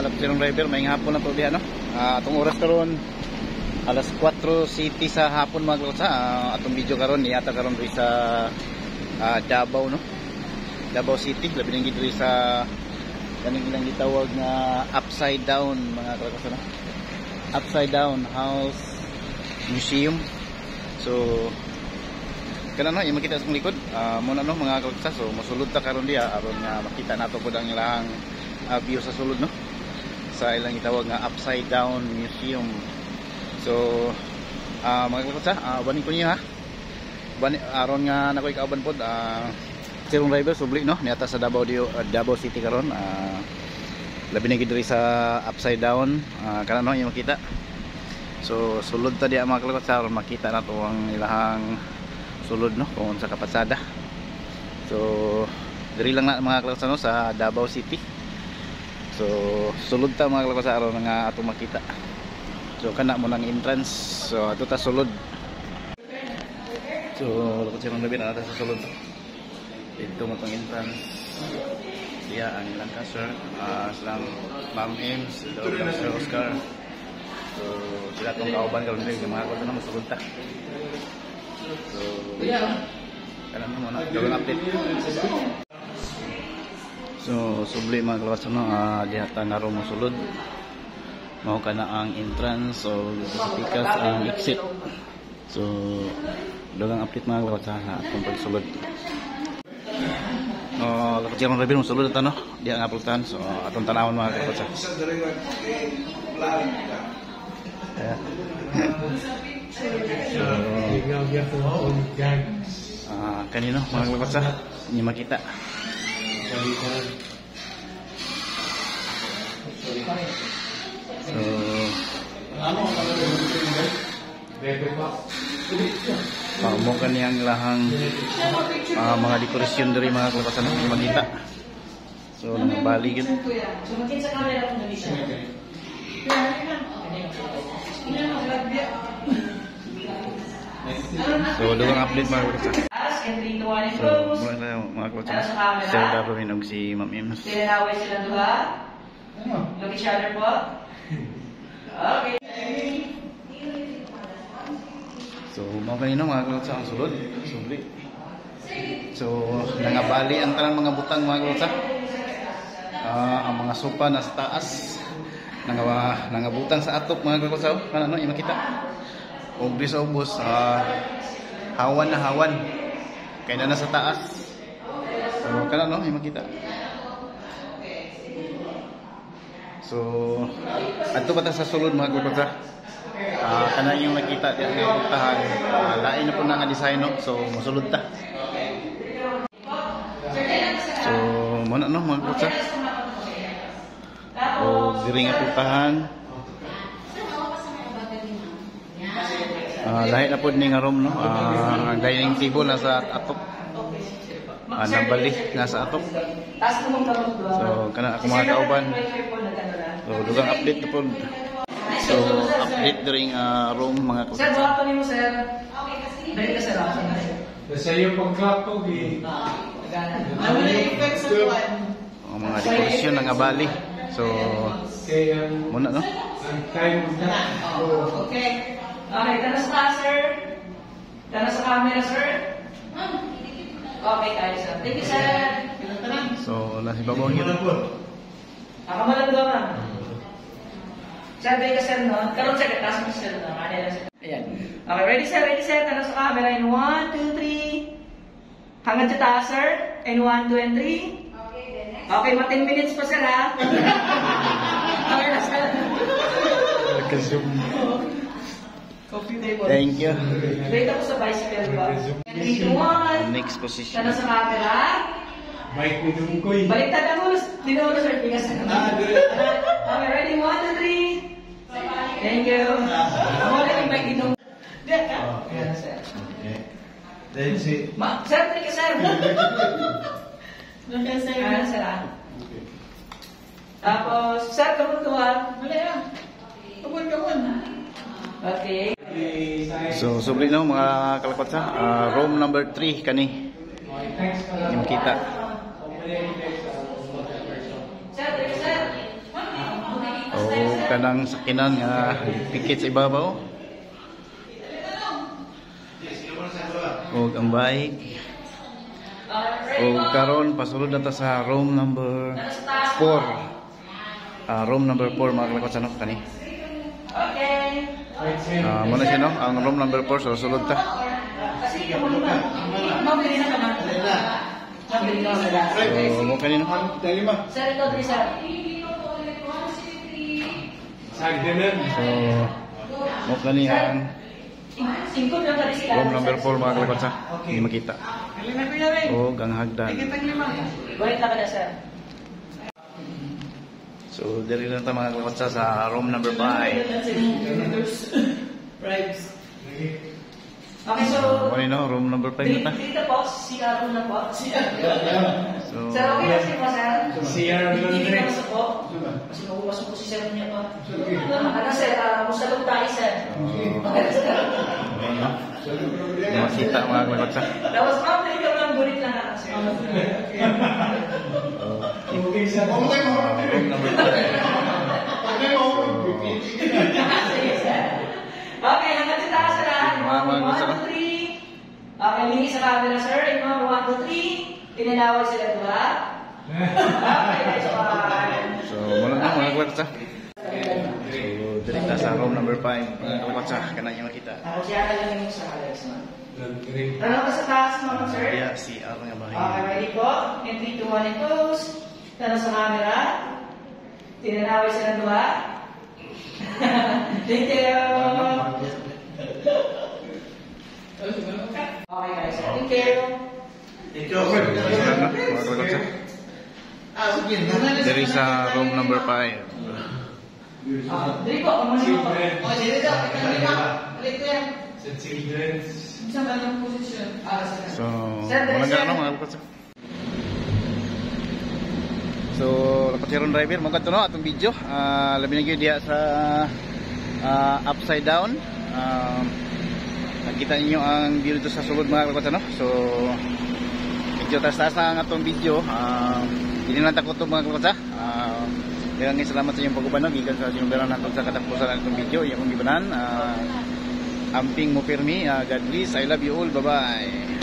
kalapsirong driver, may hapon na to diha no. Atong oras karon alas 4 city sa hapon mga kalapsa. Atong video karon niata karon diri sa Davao no. Davao City, labi nang diri sa kaning ilang gitawag nga upside down mga kalapsa no. Upside down house museum. So kana no, yung makita sa likod muna no mga kalapsa. So mosulod ta karon diha aron nga makita nato pud ang ilang view sa sulod no, sa ilang gitawag nga upside down museum. So mga kalapsa, banin ko niya ha, aron nga nakoy kauban pod sirong driver subli no niata sa Davao City karon. Labi na gid diri sa upside down kana no yung makita. So sulod ta diha mga kalapsa aron makita nato ang ilahang sulod no kung sa kapasada. So diri lang na mga kalapsa no sa Davao City. So sulod ta mga kalapsa aron nga ato makita. So kana mo nang entrance. So ato ta sulod. So lakot sirong labi na sa sulod. Dito mo tong entrance. Siya ang ilang kasir silang Ma'am Ems, Sir Oscar. So sila tong kauban karon diri mga kalapsa na mosulod ta. So kanan mo na dagang update. So subli mga kalapsa no diha ta nga ro mosulod. Mao kana ang entrance. So pikas ang exit. So dagang update mga kalapsa sa atong pagsulod. Kapag siya mga rabin mosulod ta no diha nga pultan. So atong tanawon mga kalapsa. Kanino mga kalapsa ni makita. So mo kaniyang lahang mga dekorasyon diri mga kalapsa ni makita. So nang bali gid. So doon update mga kalapsa. So mula na mga kalapsa Sir Darwin og si Ma'am Ems. Sinaway sila duha. Look each other po. Okay. So mao kanino mga kalapsa ang sulod. Subli. So nangabali ang tanang mga butang mga kalapsa. Ang mga sopa na sa taas nangabutang sa atop mga kalapsa. Kana no makita. Og di sa ubos hawan na hawan kay na sa taas. So kana no makita. So adto pa ta sa sulod mga kalapsa. Kana yung nakita diyan nga butahan lain na po na nga design no. So mosulod ta. So muna no mga kalapsa. O diri nga butahan. Lahi na po ni nga room no. Dining table nasa atop. Nabali nasa atop. So kana ako mga kauban. So dugang update na po. So update during room mga kalapsa. Sir, buhat pa nimo sir. Okay kasi. Dali ka sir. Sa iyo pagklapog mga dekorasyon nga bali. So muna no. Okay. Okay, tanas ka, sir. Tanas sa camera, sir. Okay, tayo, sir. Thank you, sir. So nasi babaw yun. Ako malagdaw na. Sir, tayo ka, sir, no? Karoon, sir, taas mo, sir, no? Ayan. Okay, ready, sir, ready, sir. Tanas sa camera. In 1, 2, 3. Hanggang sa taas, sir. In 1, 2, and 3. Okay, then next. Okay, 10 minutes pa, sir, ha? Okay na, sir. Nagka-zoom. Coffee table. Thank you. Wait ako sa bicycle ba? 3, 2, 1. Next position. Tanas sa camera. Mike mo dun ko Baliktad ang ulos. Dinulo, sir. Pigas na. Okay, ready? 1, 2, 3. Thank you. Ako ulit yung bike dito. Diyan ka? Ayan, sir. Then si Sir, thank you, sir. Ayan, sir. Tapos, sir, kamuntuhan. Mali ah. Kamun. Okay. So subli no mga kalapsa. Room number 3 kani. Yung kita. Sir, kanang sakinan nga pikit sa ibabaw. Og ang bike. Og karon pasulod na ta sa room number 4. Room number 4 mga kalakot sa no kani. Okay. Muna siya no, ang room number 4 so sulod ta. Kasi ikaw mo naman. Mabili na ka na. Mabili na ka na. So mo kanino. Sir, ito, sir. Sagdanan. So mo kani ang Singkot lang tadi sila. room number 4 mga kalakot sa. Hindi makita. Og ang hagdan. Wait lang ka na, sir. So diri lang ta mga kalakot sa room number 5. Okay, so... Ano no, room number 5 na ta. Dito po, CR room na po. So Sir, okay na siya po, sir? CR room Hindi na. na masok po. Kasi mabumasok po si sir niya po. Ano, sir? Musalog tayo, sir. Okay, sir. hindi makita mga kalakot sa. Tapos, ma'am, dali ka lang, bulit lang ako, sir. Okay, sir. Room number 5. Sige, sir. Okay, hanggang sa taas, sir. Mga 1, 2, 3. Okay, lingi sa camera, sir. 1, 2, 3. Tinanawag sila, diba? Okay, next one. So muna na mga kalakot sa. So diri ta sa room number 5 mga kalakot sa kana niyo makita. Ako siya na lang yung sa Alex, ma'am. Tanong ka sa taas, ma'am, sir. Yeah, CR nga ba? Okay, ready po? In 3, 2, 1, and close. Tanong sa camera. Tinanawag sila, diba? Thank you. Okay, guys. Thank you. Diri sa room number 5. Dali po, kumasin po. Sa children's. So muna nga no mga kalakot sa. So dapat siya ron driver mo kadto no atong video. Labi na gyud diha sa upside down. Nakita niyo ang view dito sa sulod mga kalakot no. So medyo taas-taas na ang atong video. Hindi na takot mga kalakot sa. Kaya nga salamat sa inyong pag-uban gikan sa sinugdanan natin sa katapusan ng itong video. Yung ibanan. Amping mo pirmi. God bless. I love you all. Bye-bye.